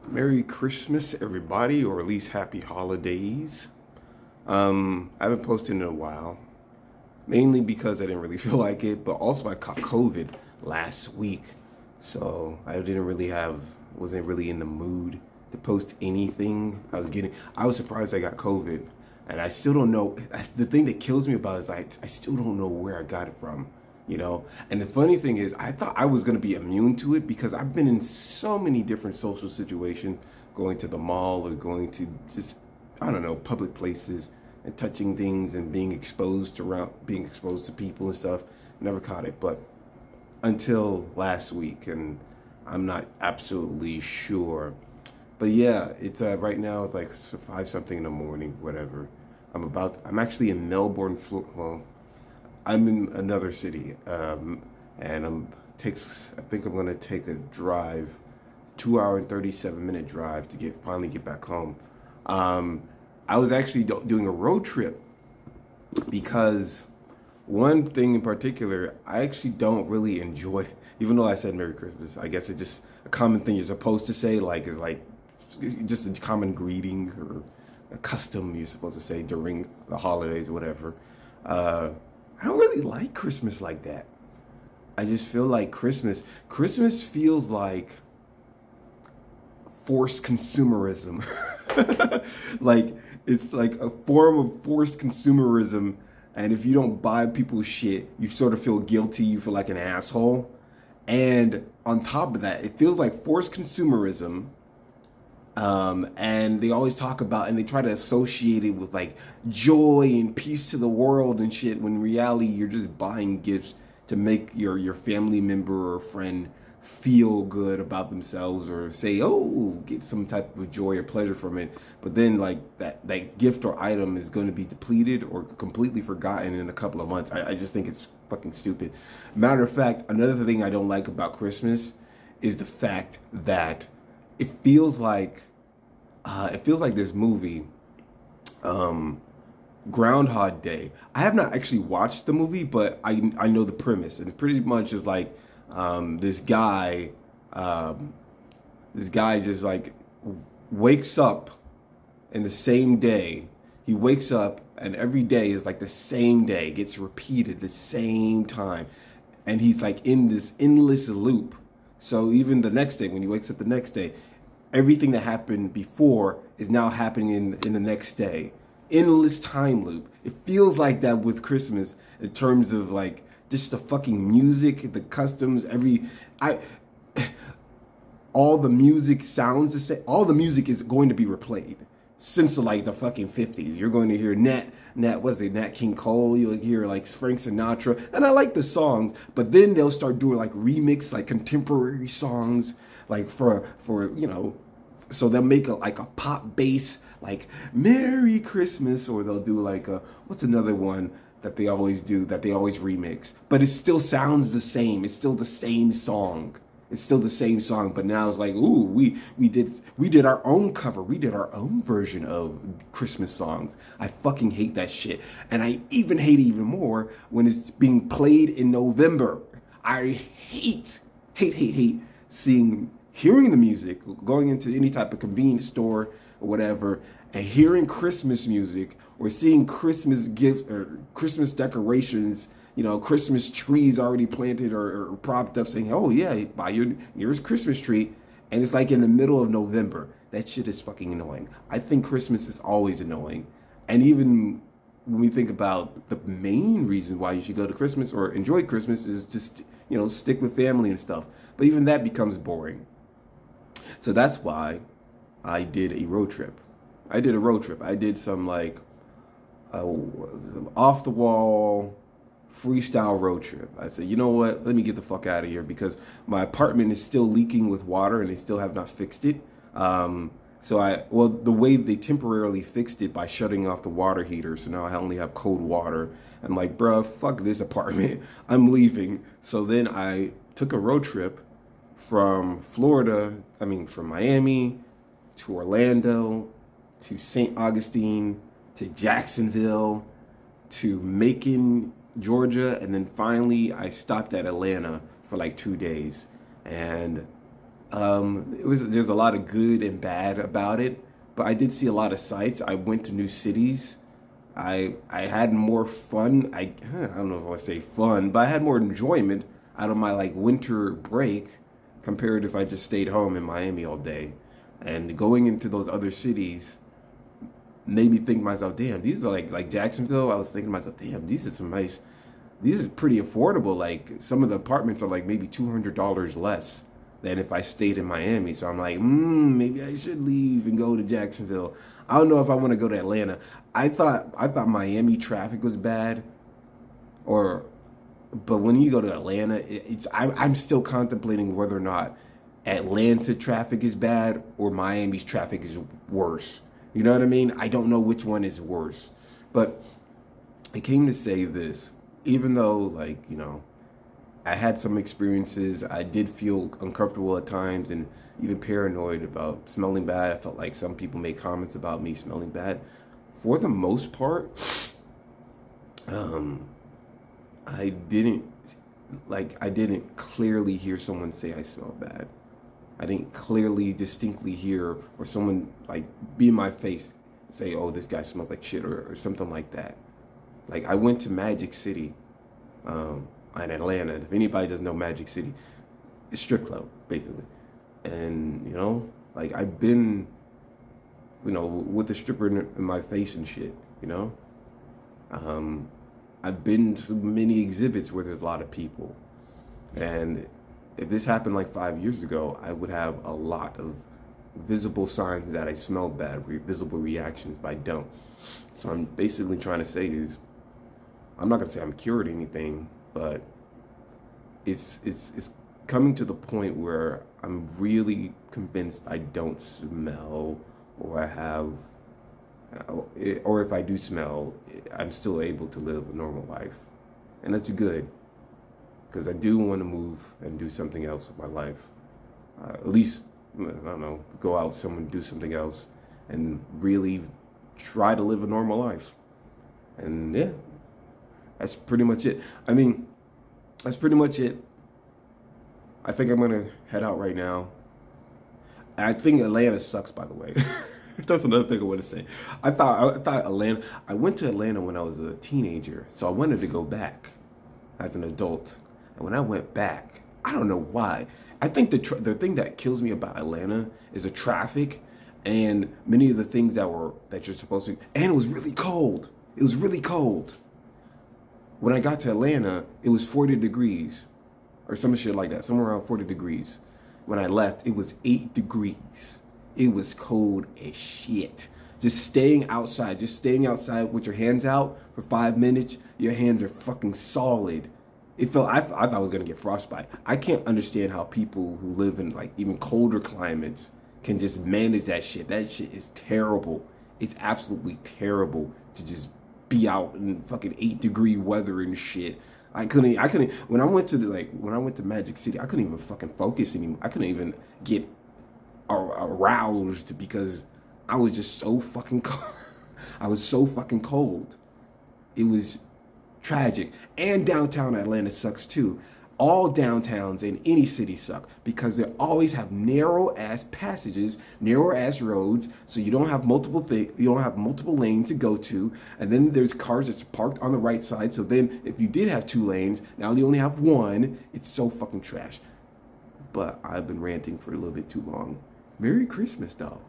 Merry Christmas, everybody, or at least happy holidays. I haven't posted in a while, mainly because I didn't really feel like it, but also I caught COVID last week, so I wasn't really in the mood to post anything. I was surprised I got COVID, and I still don't know. The thing that kills me about it is I still don't know where I got it from. And the funny thing is, I thought I was going to be immune to it because I've been in so many different social situations, going to the mall or going to just, I don't know, public places and touching things and being exposed to people and stuff. Never caught it, but until last week, and I'm not absolutely sure. But yeah, it's right now it's like 5 something in the morning, whatever. I'm actually in Melbourne, well, I'm in another city, and I think I'm gonna take a drive, 2 hour and 37 minute drive to finally get back home. I was actually doing a road trip because one thing in particular I actually don't really enjoy. Even though I said Merry Christmas, I guess it's just a common thing you're supposed to say, it's just a common greeting or a custom you're supposed to say during the holidays or whatever. I don't really like Christmas like that. I just feel like Christmas feels like forced consumerism. Like it's like a form of forced consumerism. And if you don't buy people's shit, you sort of feel guilty. You feel like an asshole. And on top of that, it feels like forced consumerism. And they always talk about, and they try to associate it with like joy and peace to the world and shit, when in reality you're just buying gifts to make your family member or friend feel good about themselves, or say, oh, get some type of joy or pleasure from it. But then like that gift or item is going to be depleted or completely forgotten in a couple of months. I just think it's fucking stupid. Matter of fact, another thing I don't like about Christmas is the fact that it feels like this movie, Groundhog Day. I have not actually watched the movie, but I know the premise, and it pretty much is like this guy just like wakes up in the same day. He wakes up, and every day is like the same day, gets repeated the same time, and he's like in this endless loop. So even the next day, when he wakes up the next day, everything that happened before is now happening in the next day. Endless time loop. It feels like that with Christmas in terms of like just the fucking music, the customs, all the music sounds the same. All the music is going to be replayed since like the fucking 50s. You're going to hear Nat King Cole, you'll hear like Frank Sinatra, and I like the songs, but then they'll start doing like remix, like contemporary songs, like for so they'll make like a pop bass, like Merry Christmas, or they'll do like what's another one that they always do, that they always remix, but it still sounds the same. It's still the same song. It's still the same song, but now it's like, ooh, we did our own cover. We did our own version of Christmas songs. I fucking hate that shit. And I even hate it even more when it's being played in November. I hate hearing the music, going into any type of convenience store or whatever, and hearing Christmas music, or seeing Christmas gifts or Christmas decorations, Christmas trees already planted or propped up, saying, oh yeah, buy your Christmas tree. And it's like in the middle of November. That shit is fucking annoying. I think Christmas is always annoying. And even when we think about the main reason why you should go to Christmas or enjoy Christmas is just, stick with family and stuff. But even that becomes boring. So that's why I did a road trip. I did some like off the wall freestyle road trip. I said, you know what? Let me get the fuck out of here, because my apartment is still leaking with water and they still have not fixed it. The way they temporarily fixed it by shutting off the water heater, so now I only have cold water. I'm like, bruh, fuck this apartment. I'm leaving. So then I took a road trip from Miami to Orlando to St. Augustine to Jacksonville to Macon, Georgia, and then finally I stopped at Atlanta for like 2 days. And There's a lot of good and bad about it, but I did see a lot of sights. I went to new cities. I had more fun. I don't know if I would say fun, but I had more enjoyment out of my like winter break compared if I just stayed home in Miami all day. And going into those other cities made me think to myself, damn, these are like Jacksonville. I was thinking to myself, damn, these are some nice, these is pretty affordable. Like some of the apartments are like maybe $200 less than if I stayed in Miami. So I'm like, maybe I should leave and go to Jacksonville. I don't know if I want to go to Atlanta. I thought Miami traffic was bad, but when you go to Atlanta, I'm still contemplating whether or not Atlanta traffic is bad or Miami's traffic is worse. You know what I mean? I don't know which one is worse. But I came to say this, even though like, you know, I had some experiences, I did feel uncomfortable at times and even paranoid about smelling bad. I felt like some people made comments about me smelling bad. For the most part, I didn't clearly hear someone say I smell bad. I didn't clearly, distinctly hear or someone like be in my face and say, oh, this guy smells like shit or something like that. Like I went to Magic City in Atlanta. If anybody doesn't know Magic City, it's a strip club, basically. And, you know, like I've been, you know, with the stripper in my face and shit, you know. I've been to many exhibits where there's a lot of people. And if this happened like 5 years ago, I would have a lot of visible signs that I smell bad, visible reactions, but I don't. So I'm basically trying to say is, I'm not gonna say I'm cured anything, but it's coming to the point where I'm really convinced I don't smell, or I have, or if I do smell, I'm still able to live a normal life, and that's good. Because I do want to move and do something else with my life. At least, I don't know, go out somewhere and do something else and really try to live a normal life. And yeah, that's pretty much it. I mean, that's pretty much it. I think I'm going to head out right now. I think Atlanta sucks, by the way. That's another thing I want to say. I thought Atlanta, I went to Atlanta when I was a teenager, so I wanted to go back as an adult. And when I went back, I don't know why. I think the thing that kills me about Atlanta is the traffic and many of the things that you're supposed to. And it was really cold. It was really cold. When I got to Atlanta, it was 40 degrees or some shit like that, somewhere around 40 degrees. When I left, it was 8 degrees. It was cold as shit. Just staying outside with your hands out for 5 minutes, your hands are fucking solid. It felt, I thought I was gonna get frostbite. I can't understand how people who live in like even colder climates can just manage that shit. That shit is terrible. It's absolutely terrible to just be out in fucking 8-degree weather and shit. I couldn't, when I went to Magic City, I couldn't even fucking focus anymore. I couldn't even get aroused because I was just so fucking cold. I was so fucking cold. It was tragic. And downtown Atlanta sucks too. All downtowns in any city suck because they always have narrow ass passages, narrow ass roads, so you don't have multiple lanes to go to, and then there's cars that's parked on the right side, so then if you did have 2 lanes, now you only have 1. It's so fucking trash. But I've been ranting for a little bit too long. Merry Christmas, though.